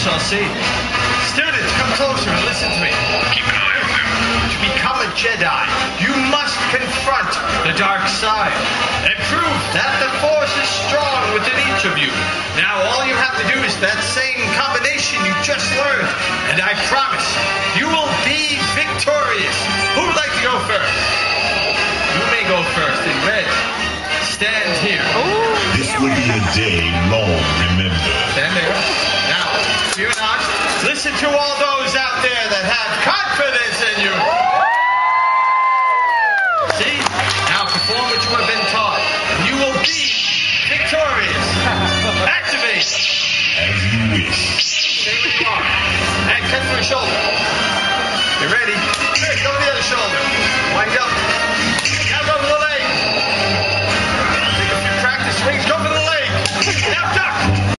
shall see. Students, come closer and listen to me. Keep an eye on them. To become a Jedi, you must confront the dark side and prove that the Force is strong within each of you. Now all you have to do is that same combination you just learned, and I promise you will be victorious. Who would like to go first? You may go first in red. Stand here. This will be a day long remembered. Stand there. Now, fear not. Listen to all those out there that have confidence in you. See? Now perform what you have been taught. You will be victorious. Activate. As you wish. Stay where you are. And cut through your shoulder. You ready? Good. Go to the other shoulder. Wind up.